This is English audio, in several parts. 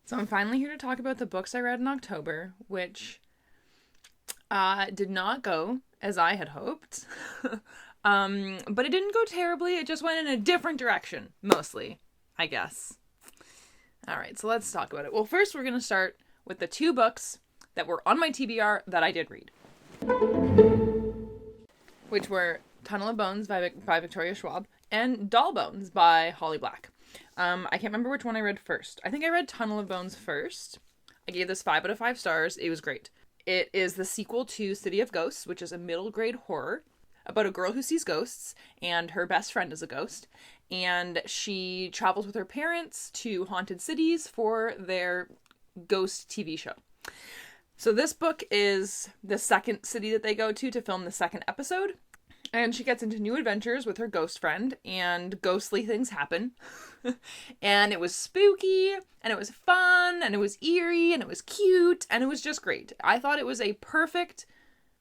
So I'm finally here to talk about the books I read in October, which did not go as I had hoped. But it didn't go terribly. It just went in a different direction, mostly, I guess. All right, so let's talk about it. Well, first we're going to start with the two books that were on my TBR that I did read, which were Tunnel of Bones by Victoria Schwab and Doll Bones by Holly Black. I can't remember which one I read first. I think I read Tunnel of Bones first. I gave this 5 out of 5 stars. It was great. It is the sequel to City of Ghosts, which is a middle grade horror about a girl who sees ghosts, and her best friend is a ghost, and she travels with her parents to haunted cities for their ghost TV show. So this book is the second city that they go to film the second episode, and she gets into new adventures with her ghost friend, and ghostly things happen. And it was spooky, and it was fun, and it was eerie, and it was cute, and it was just great. I thought it was a perfect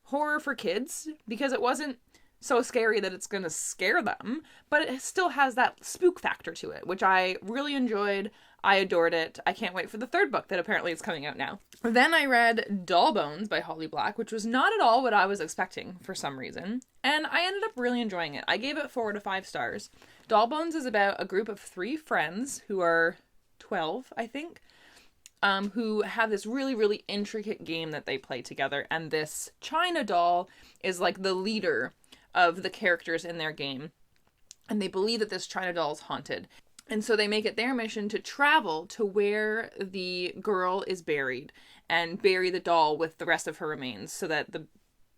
horror for kids, because it wasn't so scary that it's gonna scare them, but it still has that spook factor to it, which I really enjoyed. I adored it. I can't wait for the third book that apparently is coming out now. Then I read Doll Bones by Holly Black, which was not at all what I was expecting for some reason, and I ended up really enjoying it. I gave it 4 out of 5 stars. Doll Bones is about a group of 3 friends who are 12, I think, who have this really, really intricate game that they play together, and this China doll is like the leader of the characters in their game, and they believe that this China doll is haunted. And so they make it their mission to travel to where the girl is buried and bury the doll with the rest of her remains so that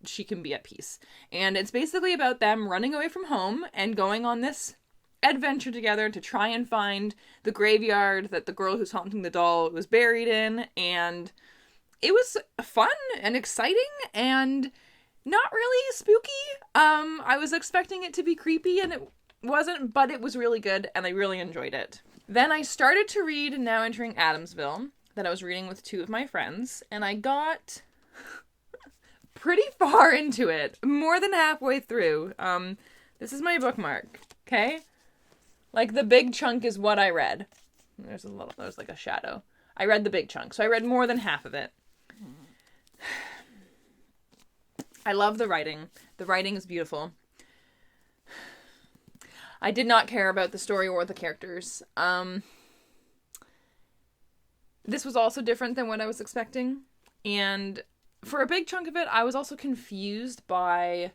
she can be at peace. And it's basically about them running away from home and going on this adventure together to try and find the graveyard that the girl who's haunting the doll was buried in. And it was fun and exciting and not really spooky. I was expecting it to be creepy, and it wasn't, but it was really good, and I really enjoyed it. Then I started to read Now Entering Adamsville, that I was reading with 2 of my friends, and I got pretty far into it, more than halfway through. This is my bookmark, okay? Like, the big chunk is what I read. There's like a shadow. I read the big chunk, so I read more than half of it. I love the writing. The writing is beautiful. I did not care about the story or the characters. This was also different than what I was expecting. And for a big chunk of it, I was also confused by,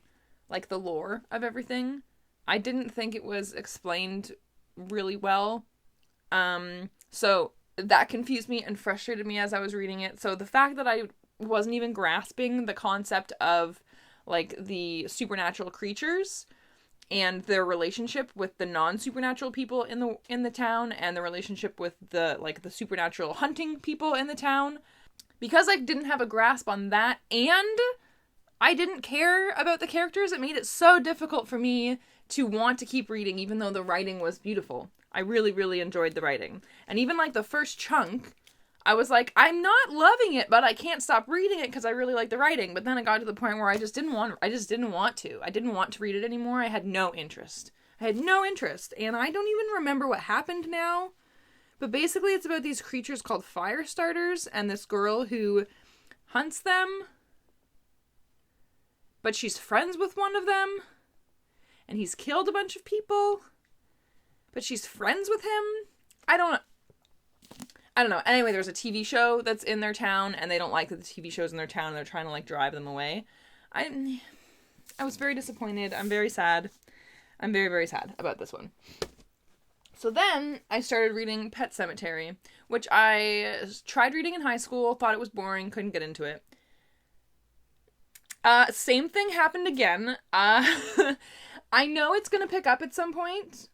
like, the lore of everything. I didn't think it was explained really well. So that confused me and frustrated me as I was reading it. So the fact that I wasn't even grasping the concept of, like, the supernatural creatures and their relationship with the non-supernatural people in the town, and the relationship with the supernatural hunting people in the town. Because I didn't have a grasp on that, and I didn't care about the characters, it made it so difficult for me to want to keep reading, even though the writing was beautiful. I really, really enjoyed the writing. And even, like, the first chunk, I was like, I'm not loving it, but I can't stop reading it because I really like the writing. But then it got to the point where I just didn't want to. I didn't want to read it anymore. I had no interest. And I don't even remember what happened now. But basically it's about these creatures called fire starters and this girl who hunts them. But she's friends with one of them. And he's killed a bunch of people. But she's friends with him. I don't know. Anyway, there's a TV show that's in their town, and they don't like that the TV show's in their town, and they're trying to, like, drive them away. I was very disappointed. I'm very sad. I'm very, very sad about this one. So then I started reading Pet Sematary, which I tried reading in high school, thought it was boring, couldn't get into it. Same thing happened again. I know it's gonna pick up at some point,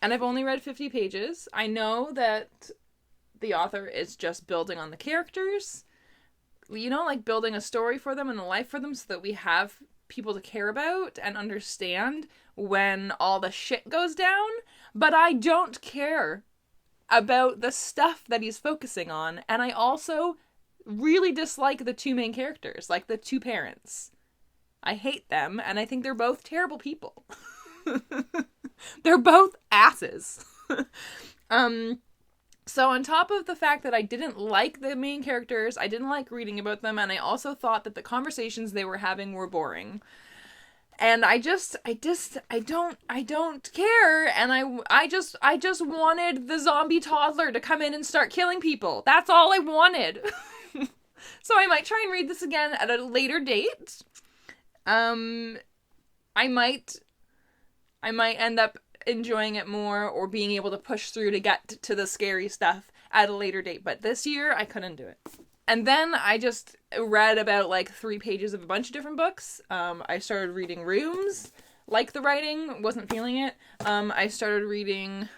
and I've only read 50 pages. I know that the author is just building on the characters, you know, like building a story for them and a life for them so that we have people to care about and understand when all the shit goes down. But I don't care about the stuff that he's focusing on. And I also really dislike the 2 main characters, like the 2 parents. I hate them, and I think they're both terrible people. They're both asses. So on top of the fact that I didn't like the main characters, I didn't like reading about them, and I also thought that the conversations they were having were boring. And I don't care. And I just wanted the zombie toddler to come in and start killing people. That's all I wanted. So I might try and read this again at a later date. I might end up enjoying it more or being able to push through to get to the scary stuff at a later date. But this year, I couldn't do it. And then I just read about like 3 pages of a bunch of different books. I started reading Rooms. Liked the writing, wasn't feeling it. I started reading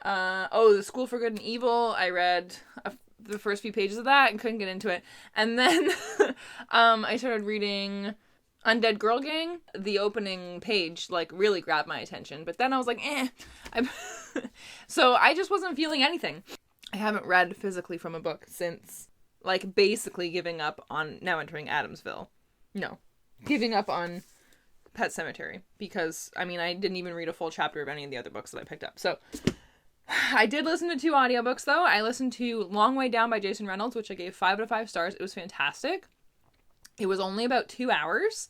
The School for Good and Evil. I read the first few pages of that and couldn't get into it. And then I started reading Undead Girl Gang. The opening page like really grabbed my attention, but then I was like, so I just wasn't feeling anything. I haven't read physically from a book since like basically giving up on Now Entering Adamsville. No, giving up on Pet Sematary, because I mean I didn't even read a full chapter of any of the other books that I picked up. So I did listen to 2 audiobooks though. I listened to Long Way Down by Jason Reynolds, which I gave 5 out of 5 stars. It was fantastic. It was only about 2 hours,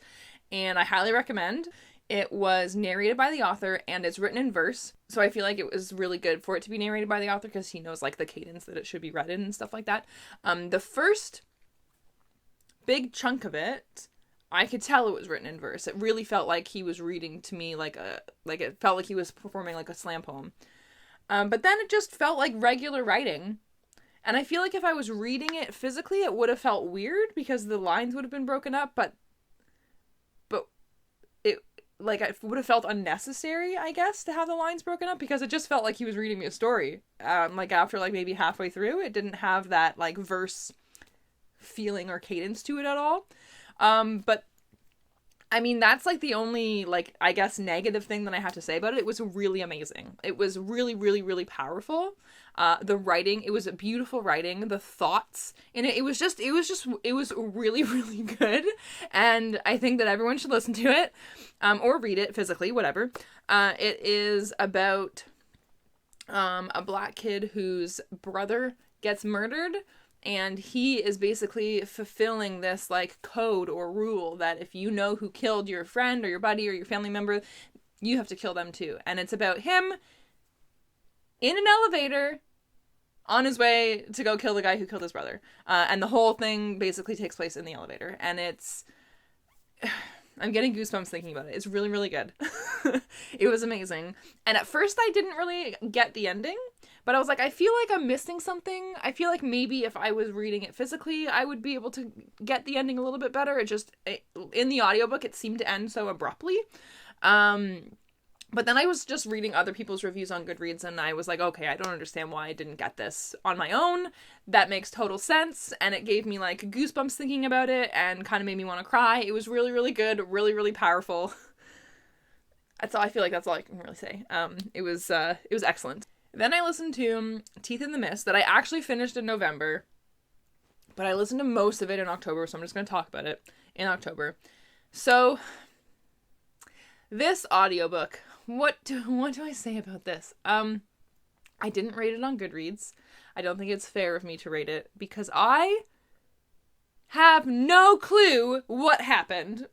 and I highly recommend. It was narrated by the author, and it's written in verse, so I feel like it was really good for it to be narrated by the author, because he knows, like, the cadence that it should be read in and stuff like that. The first big chunk of it, I could tell it was written in verse. It really felt like he was reading to me it felt like he was performing like a slam poem. But then it just felt like regular writing. And I feel like if I was reading it physically, it would have felt weird because the lines would have been broken up, but it would have felt unnecessary, I guess, to have the lines broken up, because it just felt like he was reading me a story. After maybe halfway through, it didn't have that verse feeling or cadence to it at all. But I mean, that's the only I guess negative thing that I have to say about it. It was really amazing. It was really, really, really powerful. The writing, it was a beautiful writing. The thoughts in it, it was really, really good. And I think that everyone should listen to it, or read it physically, whatever. It is about, a black kid whose brother gets murdered, and he is basically fulfilling this code or rule that if you know who killed your friend or your buddy or your family member, you have to kill them too. And it's about him in an elevator on his way to go kill the guy who killed his brother. And the whole thing basically takes place in the elevator. And I'm getting goosebumps thinking about it. It's really, really good. It was amazing. And at first I didn't really get the ending, but I was like, I feel like I'm missing something. I feel like maybe if I was reading it physically, I would be able to get the ending a little bit better. In the audiobook, it seemed to end so abruptly. But then I was just reading other people's reviews on Goodreads, and I was like, okay, I don't understand why I didn't get this on my own. That makes total sense, and it gave me goosebumps thinking about it, and kind of made me want to cry. It was really, really good, really, really powerful. That's all. I feel like that's all I can really say. It was excellent. Then I listened to Teeth in the Mist, that I actually finished in November, but I listened to most of it in October, so I'm just going to talk about it in October. So this audiobook, what do I say about this? I didn't rate it on Goodreads. I don't think it's fair of me to rate it, because I have no clue what happened.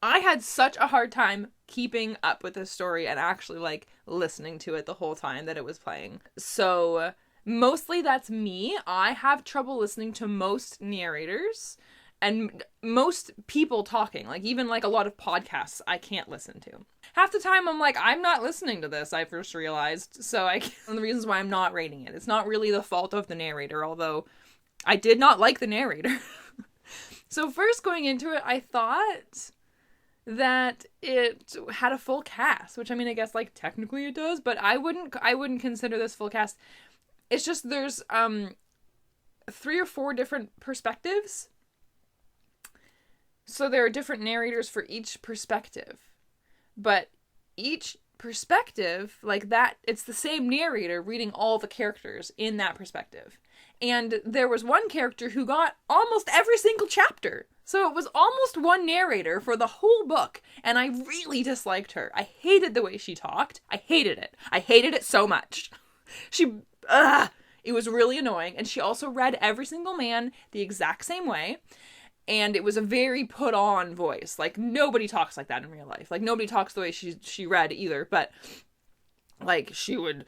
I had such a hard time keeping up with this story and actually listening to it the whole time that it was playing. So mostly that's me. I have trouble listening to most narrators and most people talking. Even a lot of podcasts I can't listen to. Half the time I'm I'm not listening to this, I first realized. So one of the reasons why I'm not rating it. It's not really the fault of the narrator, although I did not like the narrator. So first going into it, I thought that it had a full cast, which I guess technically it does, but I wouldn't consider this full cast. It's just there's 3 or 4 different perspectives. So there are different narrators for each perspective. But each perspective, that, it's the same narrator reading all the characters in that perspective. And there was one character who got almost every single chapter. So it was almost one narrator for the whole book. And I really disliked her. I hated the way she talked. I hated it. I hated it so much. She, it was really annoying. And she also read every single man the exact same way. And it was a very put on voice. Like, nobody talks like that in real life. Like, nobody talks the way she read either. But, like, she would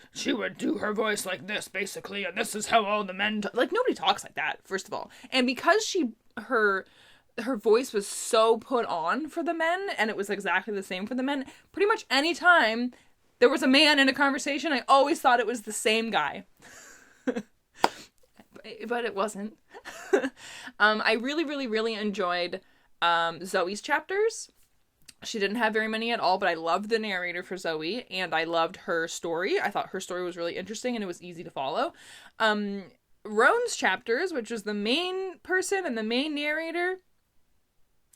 do her voice like this, basically. And this is how all the men like, nobody talks like that, first of all. And because her voice was so put on for the men, and it was exactly the same for the men, pretty much any time there was a man in a conversation, I always thought it was the same guy. But it wasn't. I really, really, really enjoyed Zoe's chapters. She didn't have very many at all, but I loved the narrator for Zoe, and I loved her story. I thought her story was really interesting, and it was easy to follow. Roan's chapters, which was the main person and the main narrator,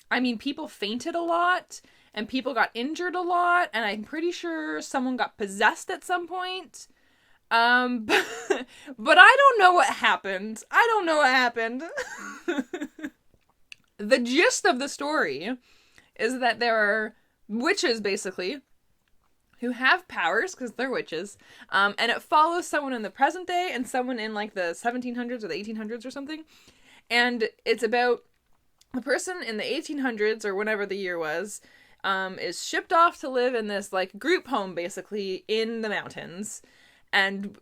I mean, people fainted a lot, and people got injured a lot, and I'm pretty sure someone got possessed at some point. But I don't know what happened. The gist of the story is that there are witches, basically, who have powers, because they're witches, and it follows someone in the present day and someone in, like, the 1700s or the 1800s or something, and it's about the person in the 1800s, or whenever the year was, is shipped off to live in this, like, group home, basically, in the mountains. And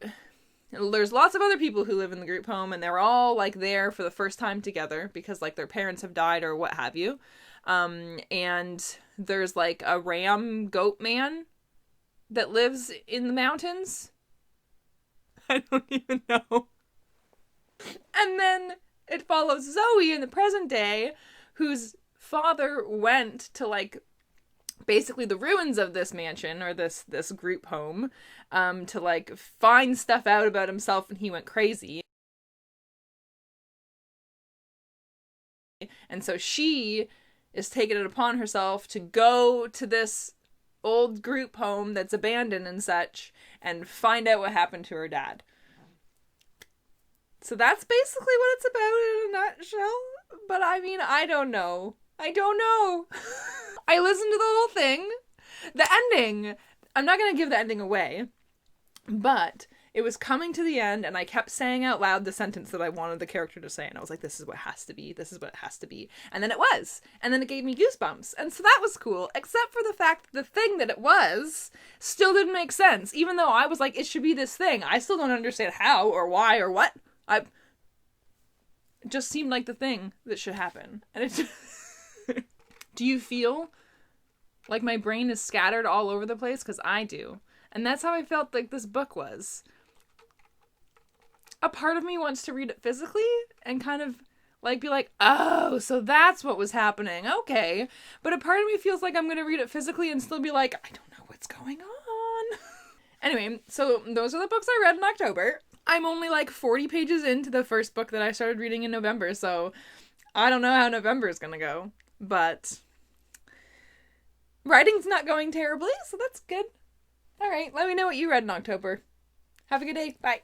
there's lots of other people who live in the group home, and they're all, like, there for the first time together because, like, their parents have died or what have you. And there's, like, a ram goat man that lives in the mountains. I don't even know. And then it follows Zoe in the present day, whose father went to, like, basically the ruins of this mansion or this group home, to, like, find stuff out about himself, and he went crazy. And so she is taking it upon herself to go to this old group home that's abandoned and such, and find out what happened to her dad. So that's basically what it's about in a nutshell. But I mean, I don't know. I listened to the whole thing. The ending, I'm not going to give the ending away, but it was coming to the end, and I kept saying out loud the sentence that I wanted the character to say, and I was like, this is what it has to be, this is what it has to be, and then it was, and then it gave me goosebumps, and so that was cool, except for the fact that the thing that it was still didn't make sense, even though I was like, it should be this thing. I still don't understand how, or why, or what. It just seemed like the thing that should happen, and it Do you feel like my brain is scattered all over the place? Because I do. And that's how I felt like this book was. A part of me wants to read it physically and kind of, like, be like, oh, so that's what was happening. Okay. But a part of me feels like I'm going to read it physically and still be like, I don't know what's going on. Anyway, so those are the books I read in October. I'm only like 40 pages into the first book that I started reading in November, so I don't know how November is going to go. But writing's not going terribly, so that's good. All right, let me know what you read in October. Have a good day. Bye.